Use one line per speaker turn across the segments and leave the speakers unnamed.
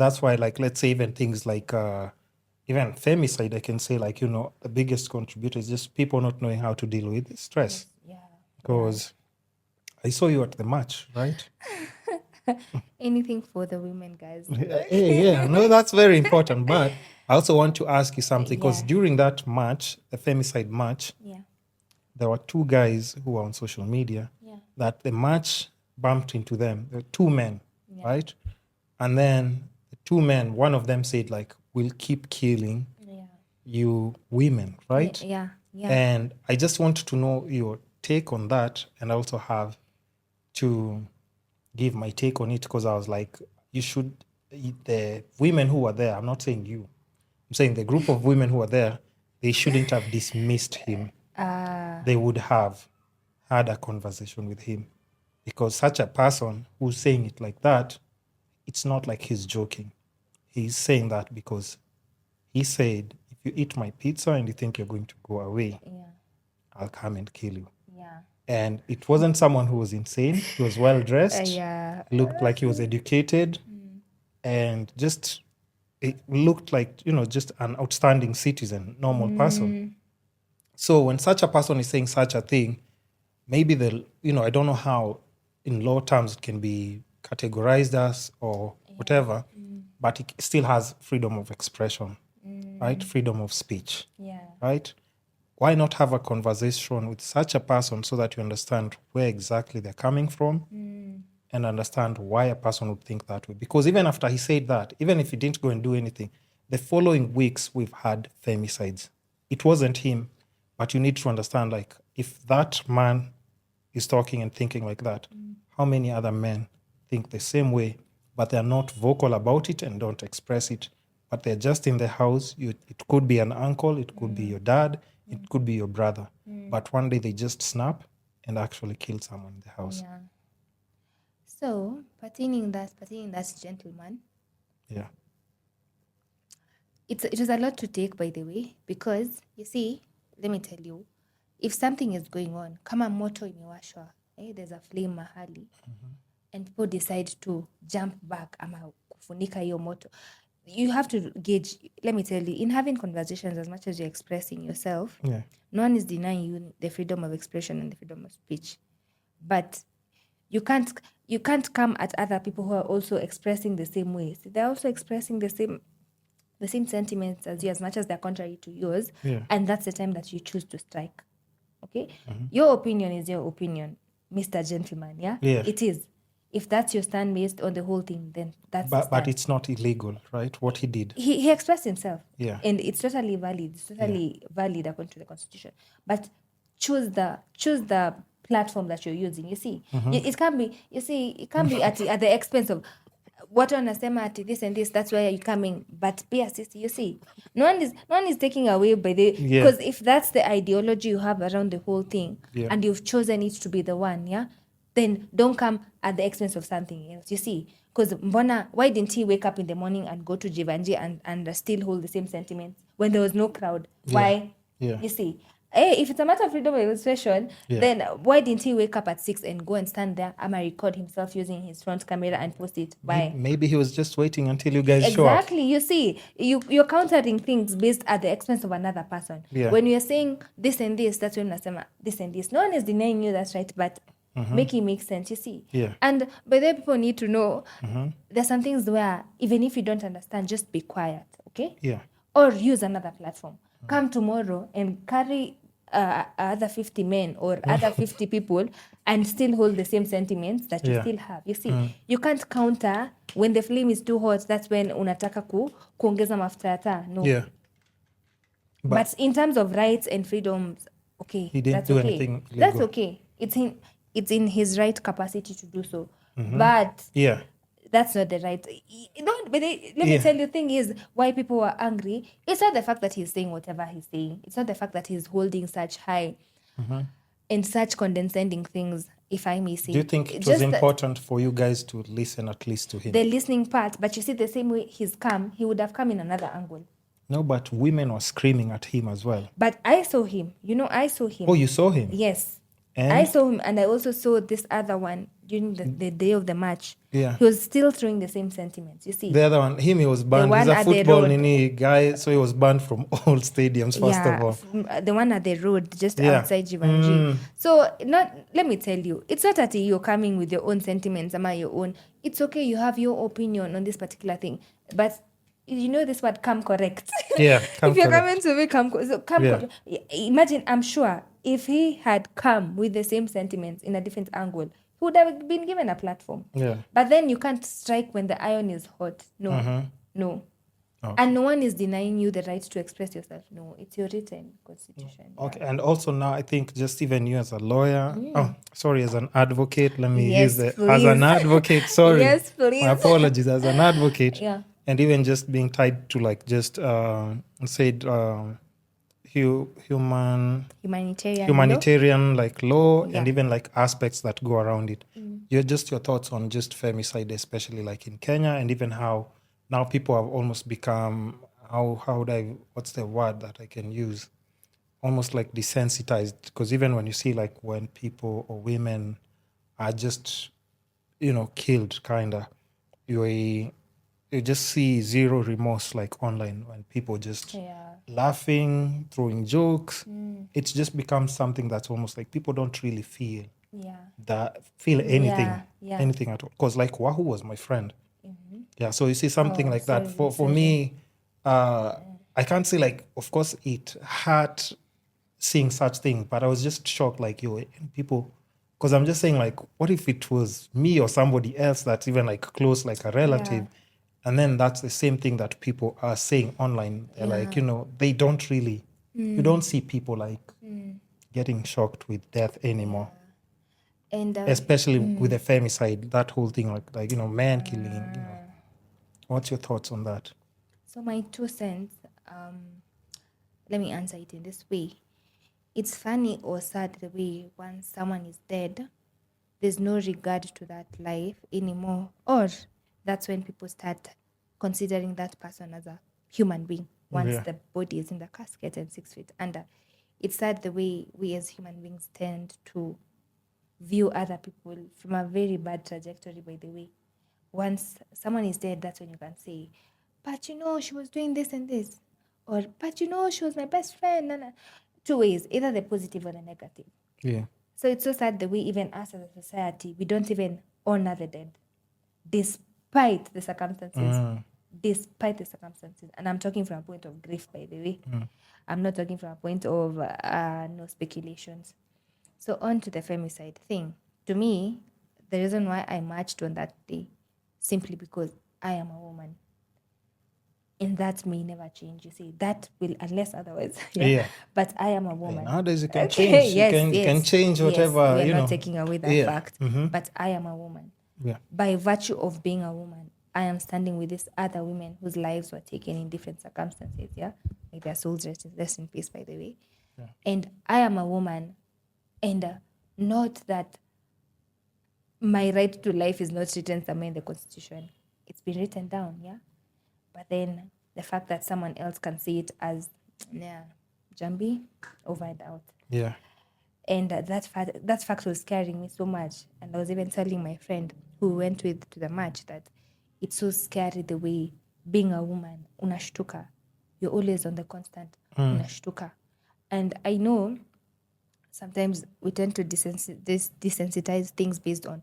That's why, like, let's say even things like even femicide, I can say, like, the biggest contributor is just people not knowing how to deal with stress.
Yeah.
Because I saw you at the march, right?
Anything for the women, guys.
Yeah. No, that's very important. But I also want to ask you something, because
Yeah.
during that march, the femicide march,
Yeah.
there were two guys who were on social media
Yeah.
that the march bumped into them. There were two men,
Yeah.
right? And then the two men, one of them said, like, we'll keep killing
Yeah.
you women, right?
Yeah. Yeah.
And I just want to know your take on that, and I also have to give my take on it, because I was like, you should, the women who were there, I'm not saying you, I'm saying the group of women who were there, they shouldn't have dismissed him. They would have had a conversation with him, because such a person who's saying it like that, it's not like he's joking. He's saying that because he said, if you eat my pizza and you think you're going to go away, I'll come and kill you.
Yeah.
And it wasn't someone who was insane. He was well dressed.
Yeah.
Looked like he was educated, and just it looked like, just an outstanding citizen, normal person. So when such a person is saying such a thing, maybe I don't know how in law terms it can be categorized as or whatever, but it still has freedom of expression, right? Freedom of speech,
Yeah.
right? Why not have a conversation with such a person so that you understand where exactly they're coming from and understand why a person would think that way? Because even after he said that, even if he didn't go and do anything, the following weeks we've had femicides. It wasn't him, but you need to understand, like, if that man is talking and thinking like that, how many other men think the same way, but they're not vocal about it and don't express it, but they're just in the house. It could be an uncle, it could be your dad, it could be your brother, but one day they just snap and actually kill someone in the house.
Yeah. So pertaining that gentleman,
Yeah.
it was a lot to take, by the way, because you see, let me tell you, if something is going on, kama moto imewashwa, there's a flame mahali, and people decide to jump back ama kufunika hiyo moto, you have to gauge. Let me tell you, in having conversations, as much as you're expressing yourself, no one is denying you the freedom of expression and the freedom of speech, but you can't come at other people who are also expressing the same way. So they're also expressing the same sentiments as you, as much as they're contrary to yours, and that's the time that you choose to strike. Okay, your opinion is your opinion, Mr. Gentleman. Yeah, it is. If that's your stand based on the whole thing, then that's
but it's not illegal, right? What he did.
He expressed himself.
Yeah.
And it's totally valid. It's totally valid according to the Constitution. But choose the platform that you're using. You see, it can be. You see, it can be at the expense of what wanasema at this and this. That's why you're coming. But you see, no one is taking away by the, because if that's the ideology you have around the whole thing, and you've chosen it to be the one, then don't come at the expense of something else. You see, because why didn't he wake up in the morning and go to Jivanji and still hold the same sentiments when there was no crowd? Why? You see, if it's a matter of freedom of expression, then why didn't he wake up at 6 and go and stand there and record himself using his front camera and post it? Why?
Maybe he was just waiting until you guys show up.
Exactly. You see, you're countering things based at the expense of another person. When you're saying this and this, that's when unasema this and this. No one is denying you that's right, but make it make sense, you see. And by the way, people need to know there's some things where even if you don't understand, just be quiet, okay? Or use another platform. Come tomorrow and carry other 50 men or other 50 people and still hold the same sentiments that you still have. You see, you can't counter when the flame is too hot. That's when unataka kuongeza mafuta ya taa. No. But in terms of rights and freedoms, okay,
he didn't do anything illegal.
That's okay. It's in his right capacity to do so. But that's not the right. But let me tell you, the thing is, why people were angry, it's not the fact that he's saying whatever he's saying. It's not the fact that he's holding such high and such condescending things, if I may say.
Do you think it was important for you guys to listen at least to him?
The listening part, but you see, the same way he's come, he would have come in another angle.
No, but women were screaming at him as well.
But I saw him. I saw him.
Oh, you saw him?
Yes. I saw him, and I also saw this other one during the day of the match.
Yeah.
He was still throwing the same sentiments. You see,
The other one, he was banned.
one
He's a
at the
football
road.
nini guy, so he was banned from all stadiums, first of all.
The one at the road, just
Yeah.
outside Jivanji. So, let me tell you, it's not that you're coming with your own sentiments, ama your own. It's okay, you have your opinion on this particular thing, but you know this word, come correct.
Yeah, come
if you're
correct.
coming to me, come
Yeah.
correct. Imagine, I'm sure, if he had come with the same sentiments in a different angle, he would have been given a platform.
Yeah.
But then you can't strike when the iron is hot. No, no.
Okay.
And no one is denying you the right to express yourself. No, it's your written constitution.
Okay, and also now I think just even you as a lawyer, as an advocate, let me
Yes,
use as
please.
an advocate, sorry.
Yes, please.
My apologies, as an advocate.
Yeah.
And even just being tied to like just humanitarian like law and even like aspects that go around it. Your thoughts on just femicide, especially like in Kenya, and even how now people have almost become what's the word that I can use? Almost like desensitized, because even when you see like when people or women are just, killed kinda, you just see zero remorse like online when people just laughing, throwing jokes. It's just becomes something that's almost like people don't really feel anything at all. Because like Wahoo was my friend. Yeah, so you see something like that. For me, I can't say like, of course it hurt seeing such thing, but I was just shocked like, people, because I'm just saying like, what if it was me or somebody else that's even like close, like a relative, and then that's the same thing that people are saying online. They're like, they don't really, you don't see people like getting shocked with death anymore. And especially with the femicide, that whole thing, like man killing. What's your thoughts on that?
So my 2 cents, let me answer it in this way. It's funny or sad the way once someone is dead, there's no regard to that life anymore. Or that's when people start considering that person as a human being once the body is in the casket and 6 feet under. It's sad the way we as human beings tend to view other people from a very bad trajectory, by the way. Once someone is dead, that's when you can say, but she was doing this and this. Or, but she was my best friend. And 2 ways, either the positive or the negative.
Yeah.
So it's so sad the way even us as a society, we don't even honor the dead, despite the circumstances. Despite the circumstances. And I'm talking from a point of grief, by the way. I'm not talking from a point of no speculations. So on to the femicide thing. To me, the reason why I marched on that day, simply because I am a woman. And that may never change. You see, that will, unless otherwise. But I am a woman.
Nowadays you can change. You can change whatever.
We're not taking away that fact. But I am a woman.
Yeah.
By virtue of being a woman, I am standing with these other women whose lives were taken in different circumstances. Yeah, like their souls rest in peace, by the way. Yeah. And I am a woman, and not that my right to life is not written somewhere in the Constitution. It's been written down, yeah. But then the fact that someone else can see it as, Njambi, over and out.
Yeah.
And that fact was scaring me so much. And I was even telling my friend who went with to the match that it's so scary the way being a woman, unashtuka. You're always on the constant, unashtuka. And I know sometimes we tend to desensitize things based on,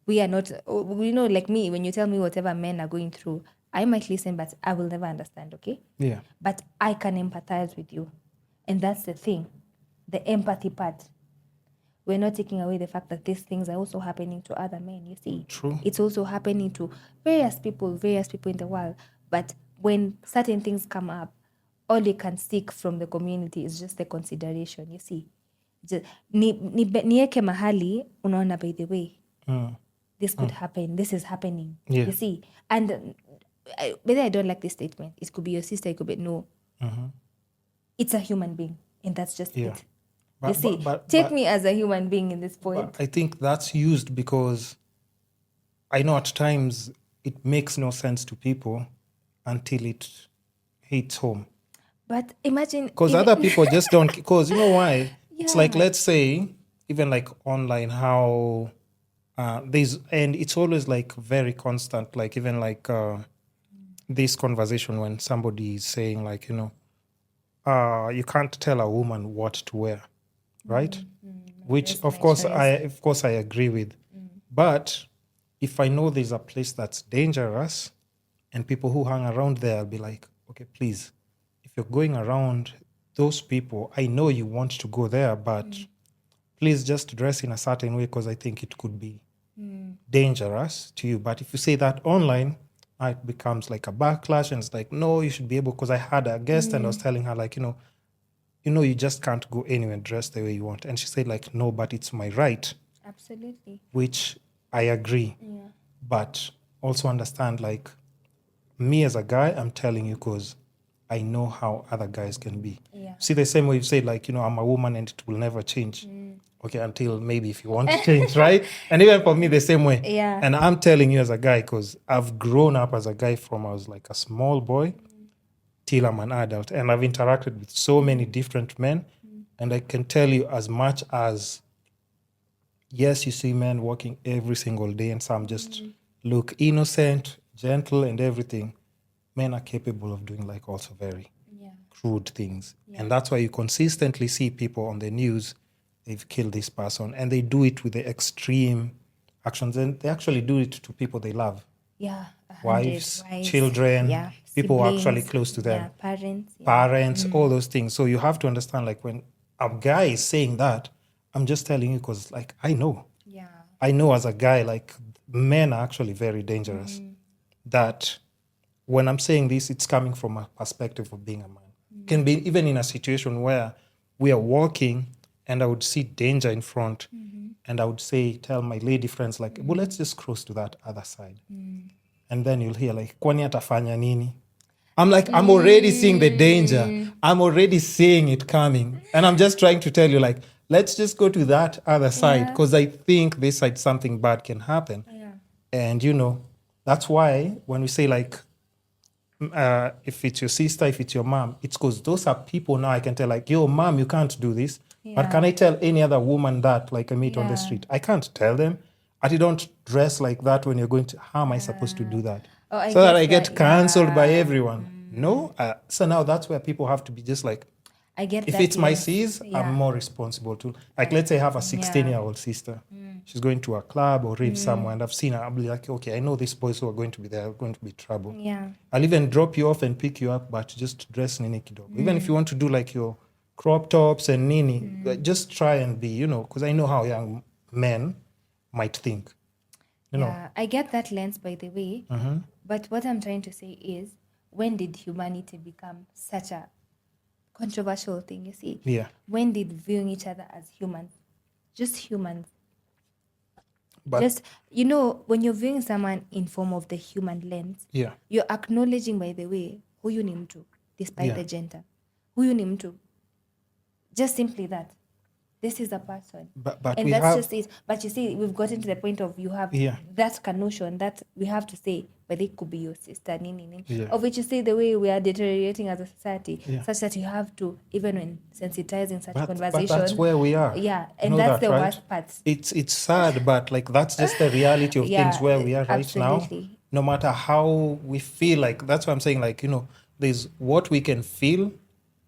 like me, when you tell me whatever men are going through, I might listen, but I will never understand, okay?
Yeah.
But I can empathize with you. And that's the thing, the empathy part. We're not taking away the fact that these things are also happening to other men, you see.
True.
It's also happening to various people in the world. But when certain things come up, all you can seek from the community is just the consideration, you see. Nieke mahali, unaona, by the way, this could happen, this is happening, you see. And whether I don't like this statement, it could be your sister, it could be no. It's a human being, and that's just it. You see, take me as a human being in this point.
I think that's used because I know at times it makes no sense to people until it hits home.
But imagine...
Because other people just don't... Because you know why? It's like, let's say even like online, how there's, and it's always like very constant, like even like this conversation when somebody is saying like, you can't tell a woman what to wear, right? Which
That's
of
my
course
choice.
I agree with. But if I know there's a place that's dangerous and people who hang around there, I'll be like, okay, please, if you're going around those people, I know you want to go there, but please just dress in a certain way because I think it could be dangerous to you. But if you say that online, it becomes like a backlash, and it's like, no, you should be able. Because I had a guest and I was telling her like, you just can't go anywhere dressed the way you want, and she said like, no, but it's my right,
Absolutely.
which I agree.
Yeah.
But also understand like, me as a guy, I'm telling you because I know how other guys can be.
Yeah.
See, the same way you said, like, I'm a woman and it will never change. Okay, until maybe if you want to change, right? And even for me, the same way.
Yeah.
And I'm telling you as a guy, because I've grown up as a guy from I was like a small boy till I'm an adult. And I've interacted with so many different men. And I can tell you, as much as, yes, you see men working every single day and some just look innocent, gentle, and everything. Men are capable of doing like also very crude things. And that's why you consistently see people on the news, they've killed this person, and they do it with the extreme actions. And they actually do it to people they love.
Yeah.
Wives, children, people who are actually
siblings,
close to them.
Yeah, parents. Yeah.
Parents, all those things. So you have to understand, like, when a guy is saying that, I'm just telling you because, like, I know.
Yeah.
I know as a guy, like, men are actually very dangerous. That when I'm saying this, it's coming from a perspective of being a man. Can be even in a situation where we are walking and I would see danger in front and I would tell my lady friends, like, well, let's just cross to that other side. And then you'll hear, like, kwani atafanya nini? I'm like, I'm already seeing the danger. I'm already seeing it coming. And I'm just trying to tell you, like, let's just go to that other side because I think this side something bad can happen.
Yeah.
And, that's why when we say, like, if it's your sister, if it's your mom, it's because those are people now I can tell, like, yo, mom, you can't do this. But can I tell any other woman that, like, I meet on the street? I can't tell them. I don't dress like that when you're going to, how am I supposed to do that?
Oh,
so that I get cancelled by everyone. No? So now that's where people have to be just like,
I get
if
that.
it's my
yes.
sis,
Yeah.
I'm more responsible too. Like, let's say I have a 16-year-old sister. She's going to a club or rave somewhere, and I've seen her. I'll be like, okay, I know these boys who are going to be there are going to be trouble.
Yeah.
I'll even drop you off and pick you up, but just dress nini kidogo. Even if you want to do like your crop tops and nini, just try and be, because I know how young men might think.
Yeah, I get that lens, by the way. But what I'm trying to say is, when did humanity become such a controversial thing, you see?
Yeah.
When did viewing each other as humans, just humans,
But
just, when you're viewing someone in form of the human lens,
yeah.
you're acknowledging, by the way, huyu ni mtu, despite the gender. Huyu ni mtu. Just simply that. This is a person.
But
and
we
that's
have,
just it. But you see, we've gotten to the point of you have that notion that we have to say, but it could be your sister, nini. Of which you see the way we are deteriorating as a society, such that you have to, even when sensitizing such conversation.
But that's where we are.
Yeah, and that's the worst part.
It's sad, but like that's just the reality of things where we are right now. No matter how we feel, like that's what I'm saying. Like, there's what we can feel,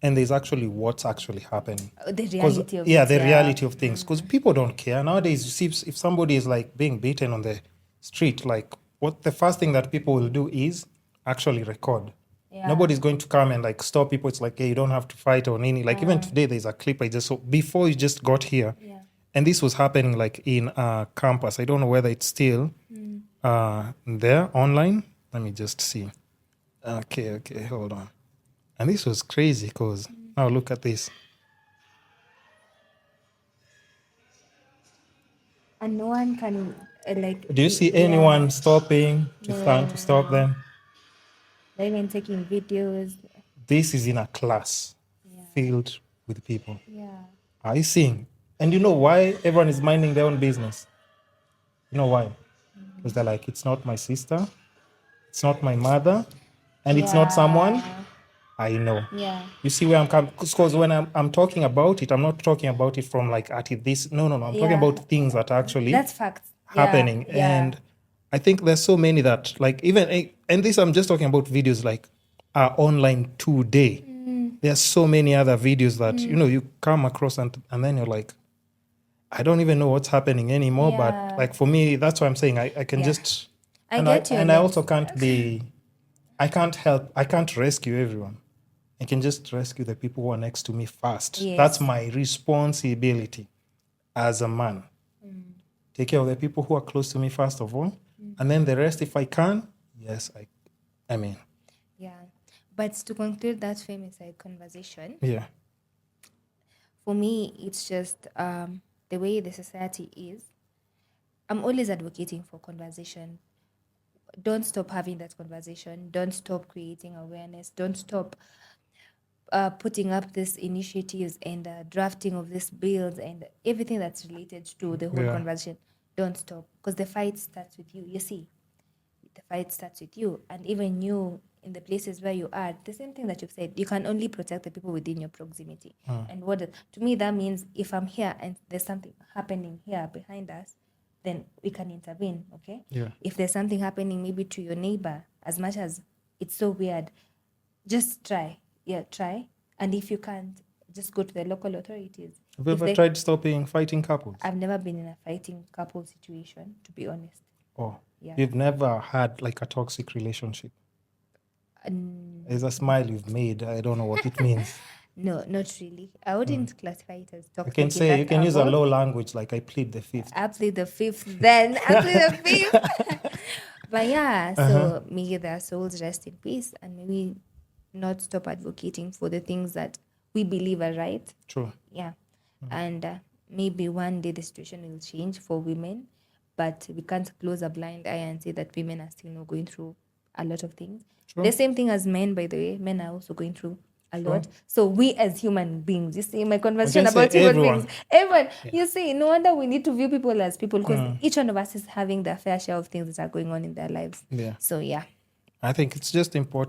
and there's actually what's actually happening.
The reality of
the reality of things. Because people don't care. Nowadays, you see, if somebody is like being beaten on the street, like what the first thing that people will do is actually record. Nobody's going to come and like stop people. It's like, hey, you don't have to fight or any. Like even today, there's a clip I just saw before you just got here. And this was happening like in campus. I don't know whether it's still there online. Let me just see. Okay, hold on. And this was crazy because now look at this.
And no one can
Do you see anyone stopping to stop them?
They're even taking videos.
This is in a class filled with people.
Yeah.
Are you seeing? And you know why everyone is minding their own business? You know why? Because they're like, it's not my sister, it's not my mother, and it's not someone I know.
Yeah.
You see where I'm coming? Because when I'm talking about it, I'm not talking about it from like at this. No. I'm talking about things that are actually
That's facts.
happening.
Yeah.
And I think there's so many that like even, and this I'm just talking about videos like are online today. There's so many other videos that, you come across and then you're like, I don't even know what's happening anymore.
Yeah.
But like for me, that's why I'm saying I can just,
I get you.
and I also can't I can't rescue everyone. I can just rescue the people who are next to me first.
Yes.
That's my responsibility as a man. Take care of the people who are close to me first of all. And then the rest, if I can, yes, I mean.
Yeah. But to conclude that femicide conversation,
Yeah.
for me, it's just the way the society is. I'm always advocating for conversation. Don't stop having that conversation. Don't stop creating awareness. Don't stop putting up these initiatives and drafting of these bills and everything that's related to the whole conversation. Don't stop, because the fight starts with you. You see, the fight starts with you, and even you in the places where you are. The same thing that you've said. You can only protect the people within your proximity. And to me that means if I'm here and there's something happening here behind us, then we can intervene. Okay.
Yeah.
If there's something happening maybe to your neighbor, as much as it's so weird, just try. Yeah, try. And if you can't, just go to the local authorities.
Have you ever tried stopping fighting couples?
I've never been in a fighting couple situation, to be honest.
Oh,
Yeah.
you've never had like a toxic relationship? There's a smile you've made. I don't know what it means.
No, not really. I wouldn't classify it as toxic.
You can say, you can use a low language like I plead the fifth.
I plead the fifth then. I plead the fifth. But yeah, so may their souls rest in peace, and maybe not stop advocating for the things that we believe are right.
True.
Yeah. And maybe one day the situation will change for women, but we can't close a blind eye and say that women are still not going through a lot of things.
True.
The same thing as men, by the way. Men are also going through a lot. So we as human beings, you see, my conversation about human beings, everyone, you see, no wonder we need to view people as people, because each one of us is having their fair share of things that are going on in their lives.
Yeah.
So yeah.
I think it's just important